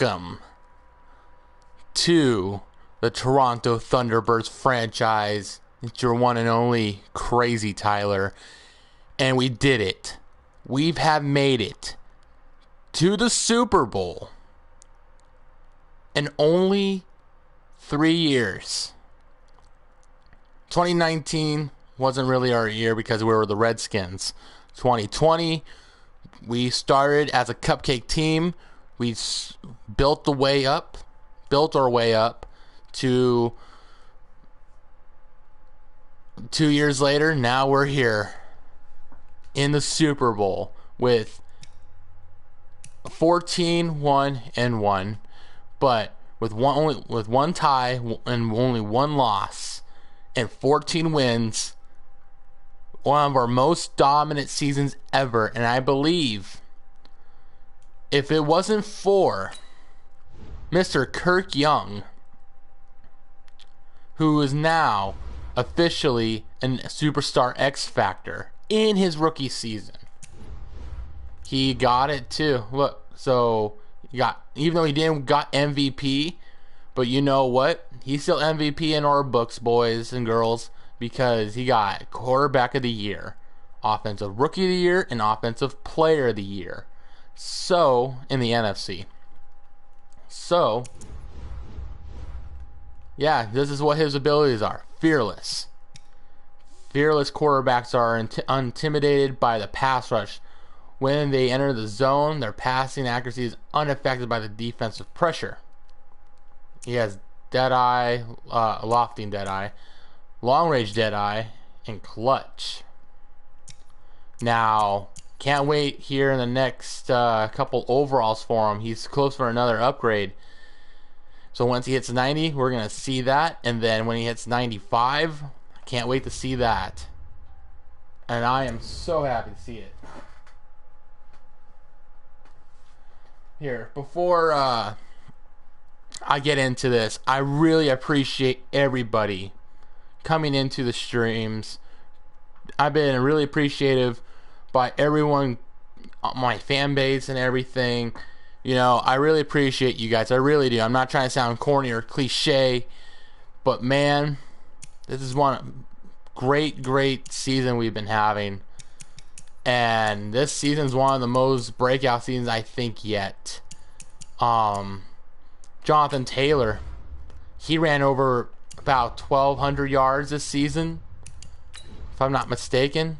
Welcome to the Toronto Thunderbirds franchise. It's your one and only Krazy Tyler. And we did it. We have made it to the Super Bowl in only 3 years. 2019 wasn't really our year because we were the Redskins. 2020, we started as a cupcake team. We built our way up to 2 years later. Now we're here in the Super Bowl with 14-1-1, but with one tie and only one loss and 14 wins. One of our most dominant seasons ever, and I believe if it wasn't for Mr. Kirk Young, who is now officially a superstar X Factor in his rookie season, he got it too. Look, so even though he didn't got MVP, but you know what? He's still MVP in our books, boys and girls, because he got quarterback of the year, offensive rookie of the year, and offensive player of the year. So, in the NFC. So, yeah, this is what his abilities are. Fearless. Fearless quarterbacks are intimidated by the pass rush. When they enter the zone, their passing accuracy is unaffected by the defensive pressure. He has dead-eye, lofting dead-eye, long-range dead-eye, and clutch. Now, can't wait here in the next couple overalls for him. He's close for another upgrade. So once he hits 90, we're going to see that. And then when he hits 95, I can't wait to see that. And I am so happy to see it. Here, before I get into this, I really appreciate everybody coming into the streams. I've been really appreciative by everyone, my fan base and everything. You know, I really appreciate you guys. I really do. I'm not trying to sound corny or cliche, but man, this is one great season we've been having. And this season's one of the most breakout seasons I think yet. Jonathan Taylor, he ran over about 1,200 yards this season, if I'm not mistaken.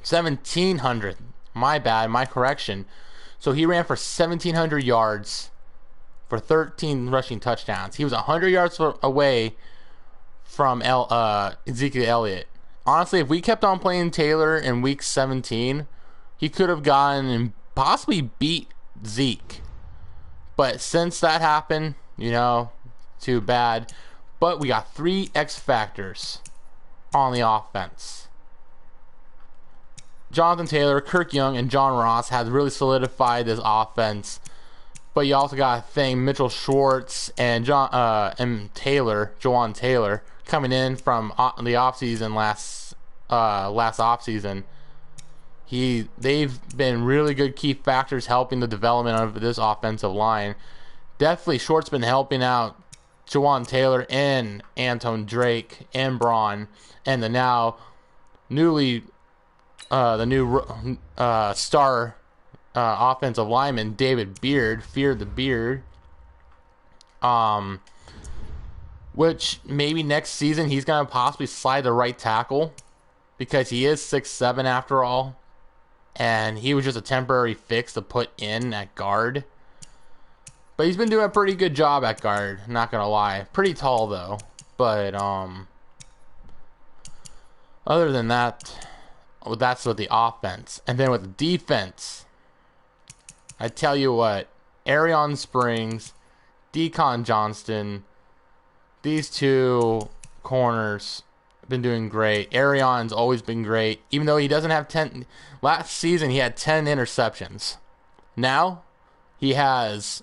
1,700. My bad, my correction. So he ran for 1,700 yards for 13 rushing touchdowns. He was 100 yards away from Ezekiel Elliott. Honestly, if we kept on playing Taylor in week 17, he could have gotten and possibly beat Zeke. But since that happened, you know, too bad. But we got 3 X Factors on the offense. Jonathan Taylor, Kirk Young, and John Ross have really solidified this offense. But you also got to thank Mitchell Schwartz and Jawan Taylor, coming in from the offseason last offseason. They've been really good key factors helping the development of this offensive line. Definitely, Schwartz been helping out Jawan Taylor and Anton Drake and Braun, and the now newly star offensive lineman David Beard, Fear the Beard. Which maybe next season he's gonna possibly slide the right tackle, because he is 6'7" after all, and he was just a temporary fix to put in at guard. But he's been doing a pretty good job at guard, not gonna lie. Pretty tall though. But other than that, that's with the offense. And then with the defense, I tell you what, Arion Springs, Deacon Johnston, these two corners have been doing great. Arion's always been great, even though he doesn't have 10. Last season he had 10 interceptions. Now he has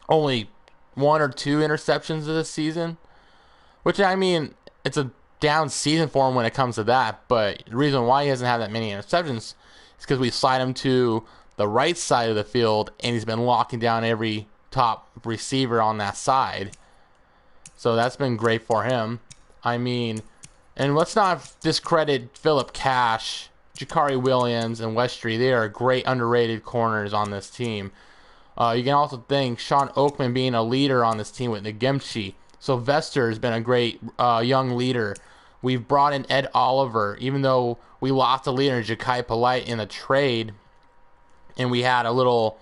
only 1 or 2 interceptions this season, which, I mean, it's a down season for him when it comes to that. But the reason why he doesn't have that many interceptions is because we slide him to the right side of the field, and he's been locking down every top receiver on that side. So that's been great for him. I mean, and let's not discredit Philip Cash, Jakari Williams, and Westry. They are great underrated corners on this team. You can also thank Sean Oakman being a leader on this team with Nagimchi. Sylvester has been a great young leader. We've brought in Ed Oliver, even though we lost a leader, Ja'Kai Polite, in the trade. And we had a little,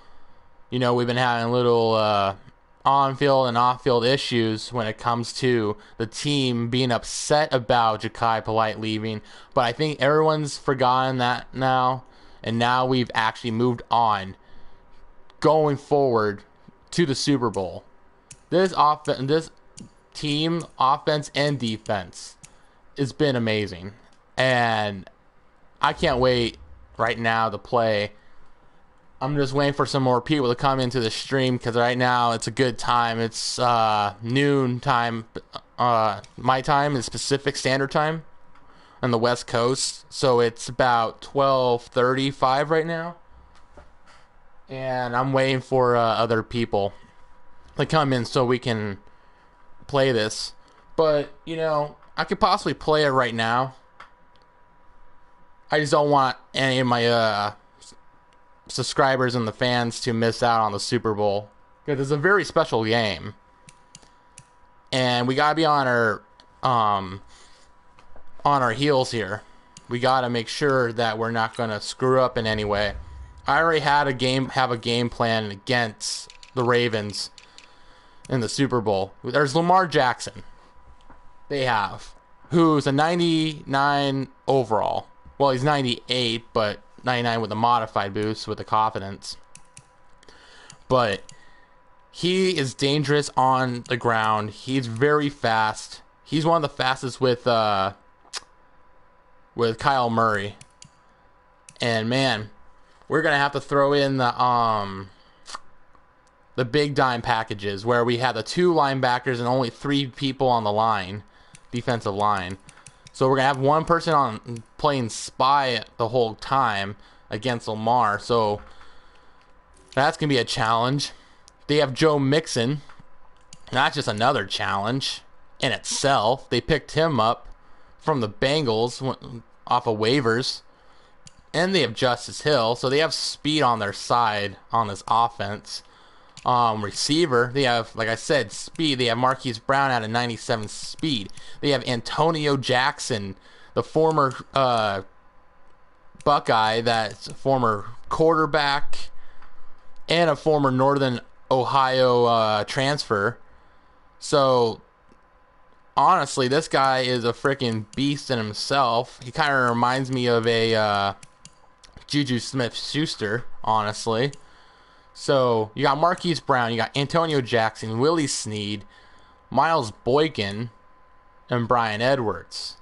we've been having a little on-field and off-field issues when it comes to the team being upset about Ja'Kai Polite leaving. But I think everyone's forgotten that now. And now we've actually moved on, going forward to the Super Bowl. This team, offense and defense, has been amazing, and I can't wait right now to play. I'm just waiting for some more people to come into the stream, because right now it's a good time. It's noon time. My time is Pacific Standard Time on the West Coast, so it's about 12:35 right now. And I'm waiting for other people to come in so we can play this. But, I could possibly play it right now. I just don't want any of my subscribers and the fans to miss out on the Super Bowl, because it's a very special game. And we got to be on our heels here. We got to make sure that we're not going to screw up in any way. I already have a game plan against the Ravens in the Super Bowl. There's Lamar Jackson. They have, who's a 99 overall. Well, he's 98, but 99 with a modified boost with the confidence. But he is dangerous on the ground. He's very fast. He's one of the fastest with Kyle Murray. And man, we're gonna have to throw in the big dime packages, where we have the 2 linebackers and only 3 people on the line, defensive line. So we're gonna have one person on playing spy the whole time against Lamar. So that's gonna be a challenge. They have Joe Mixon. That's just another challenge in itself. They picked him up from the Bengals off of waivers. And they have Justice Hill, so they have speed on their side on this offense. Receiver, they have, like I said, speed. They have Marquise Brown at a 97 speed. They have Antonio Jackson, the former Buckeye, that's a former quarterback and a former Northern Ohio transfer. So honestly, this guy is a freaking beast in himself. He kind of reminds me of a Juju Smith-Schuster, honestly. So you got Marquise Brown, you got Antonio Jackson, Willie Snead, Miles Boykin, and Brian Edwards.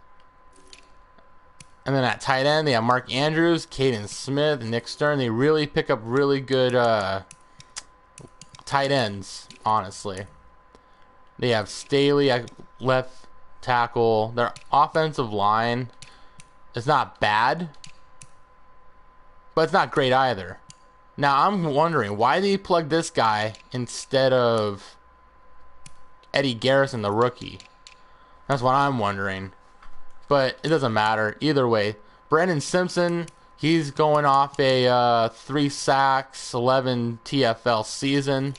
And then at tight end, they have Mark Andrews, Caden Smith, and Nick Stern. They really pick up really good tight ends, honestly. They have Staley at left tackle. Their offensive line is not bad, but it's not great either. Now, I'm wondering, why did he plug this guy instead of Eddie Garrison, the rookie? That's what I'm wondering. But it doesn't matter. Either way, Brandon Simpson, he's going off a 3 sacks, 11 TFL season.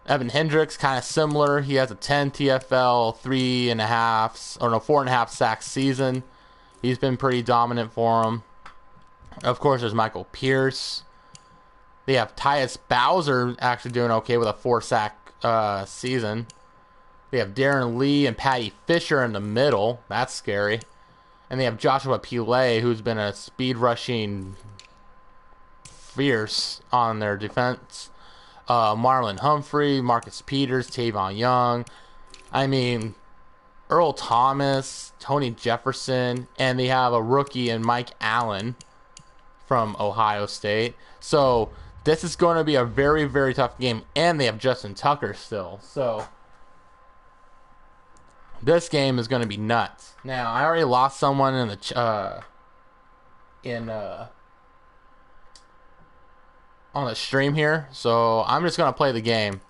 Evan Hendricks, kind of similar. He has a 10 TFL, 4.5 sacks season. He's been pretty dominant for him. Of course, there's Michael Pierce. They have Tyus Bowser actually doing okay with a 4-sack season. They have Darren Lee and Patty Fisher in the middle. That's scary. And they have Joshua Pile, who's been a speed rushing fierce on their defense. Marlon Humphrey, Marcus Peters, Tavon Young. I mean, Earl Thomas, Tony Jefferson, and they have a rookie in Mike Allen from Ohio State. So this is going to be a very, very tough game, and they have Justin Tucker still. So this game is going to be nuts. Now, I already lost someone in the on the stream here, so I'm just gonna play the game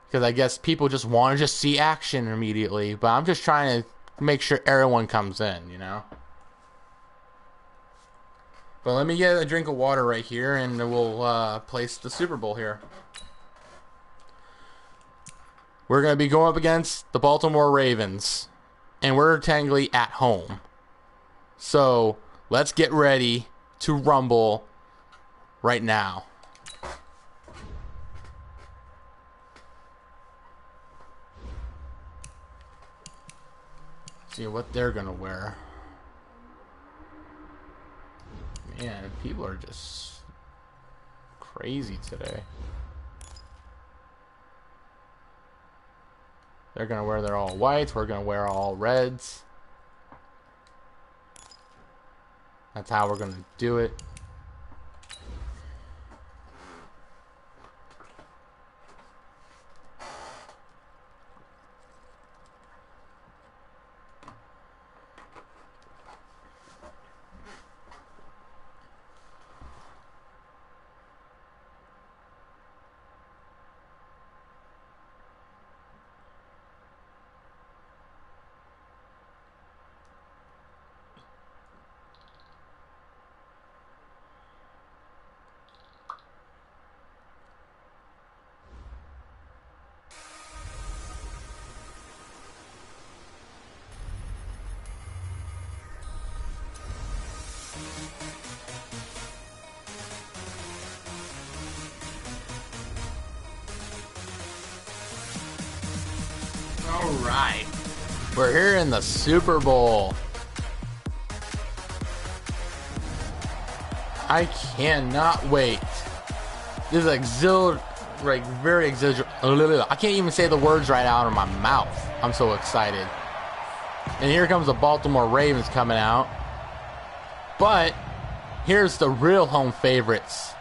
because I guess people just want to just see action immediately. But I'm just trying to make sure everyone comes in, you know. But let me get a drink of water right here, and we'll place the Super Bowl here. We're going to be going up against the Baltimore Ravens, and we're technically at home. So let's get ready to rumble right now. See what they're going to wear. Man, people are just crazy today. They're gonna wear their all whites. We're gonna wear all reds. That's how we're gonna do it. Alright, we're here in the Super Bowl. I cannot wait. This is very exhilarating. I can't even say the words right out of my mouth. I'm so excited. And here comes the Baltimore Ravens coming out. But here's the real home favorites,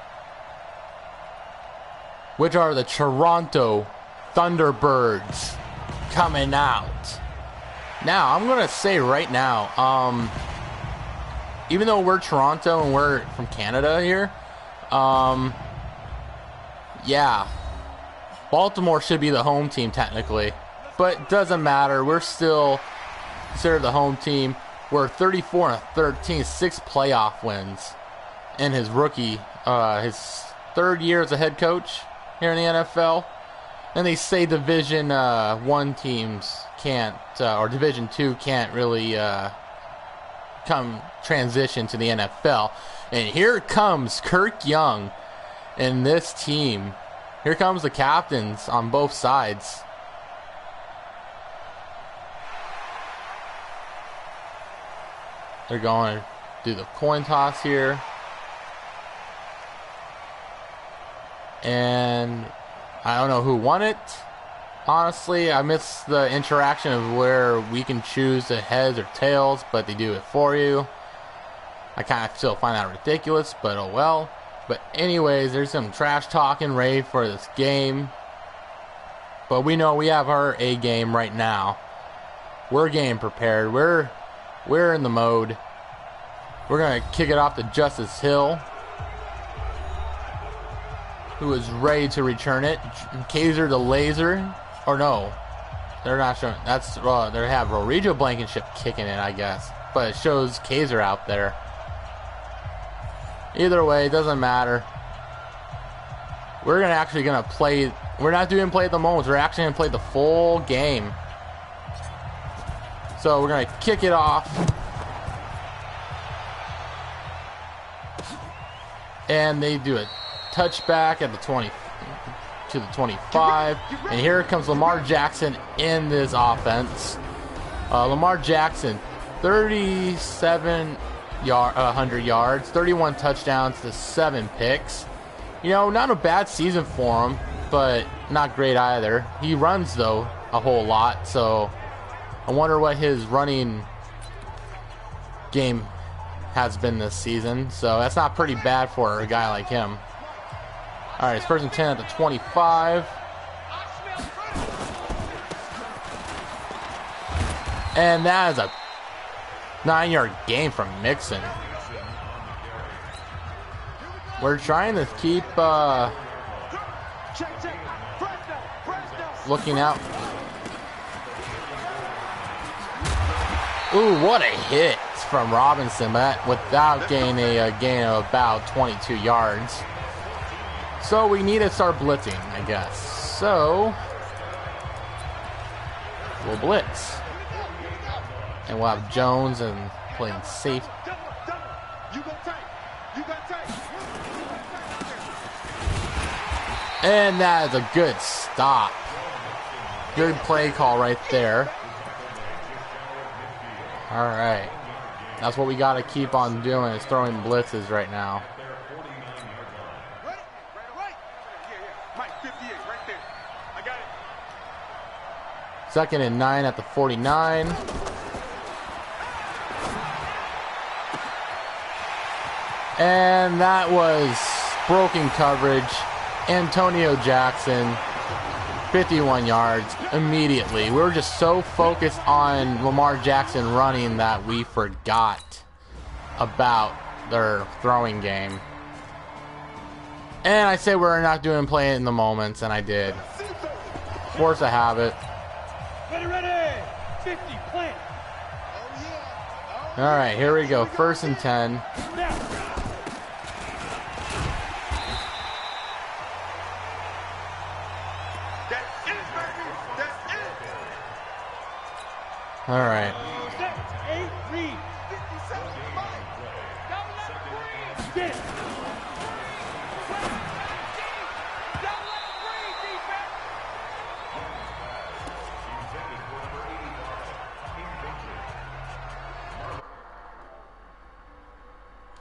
which are the Toronto Thunderbirds coming out. Now, I'm gonna say right now, even though we're Toronto and we're from Canada here, yeah, Baltimore should be the home team technically, but it doesn't matter. We're still considered the home team. We're 34-13, 6 playoff wins in his rookie, his 3rd year as a head coach here in the NFL. And they say Division 1 teams can't, or Division 2 can't really transition to the NFL. And here comes Kirk Young and this team. Here comes the captains on both sides. They're going to do the coin toss here. And I don't know who won it. Honestly, I missed the interaction of where we can choose the heads or tails, but they do it for you. I kind of still find that ridiculous, but oh well. But anyways, there's some trash talking ready for this game. But we know we have our A game right now. We're game prepared. We're in the mode. We're going to kick it off to Justice Hill, who is ready to return it. Kaiser the Laser. Or no, they're not showing. That's, they have Rodrigo Blankenship kicking it, I guess. But it shows Kaiser out there. Either way, it doesn't matter. We're gonna play. We're not doing play at the moments. We're actually going to play the full game. So we're going to kick it off. And they do a touchback at the 20 to the 25. And here comes Lamar Jackson in this offense. Lamar Jackson, 100 yards, 31 touchdowns to 7 picks. You know, not a bad season for him, but not great either. He runs, though, a whole lot, so I wonder what his running game has been this season. So that's not pretty bad for a guy like him. All right, it's 1st and 10 at the 25. And that is a 9-yard gain from Mixon. We're trying to keep looking out. Ooh, what a hit from Robinson, but without getting a gain of about 22 yards. So we need to start blitzing, I guess. So we'll blitz. And we'll have Jones and playing safe. And that is a good stop. Good play call right there. All right. That's what we got to keep on doing, is throwing blitzes right now. Second and 9 at the 49. And that was broken coverage. Antonio Jackson, 51 yards immediately. We were just so focused on Lamar Jackson running that we forgot about their throwing game. And I said we're not doing play in the moments, and I did. Force a habit. Ready. 50, plant. All right, here we go. 1st and 10. All right.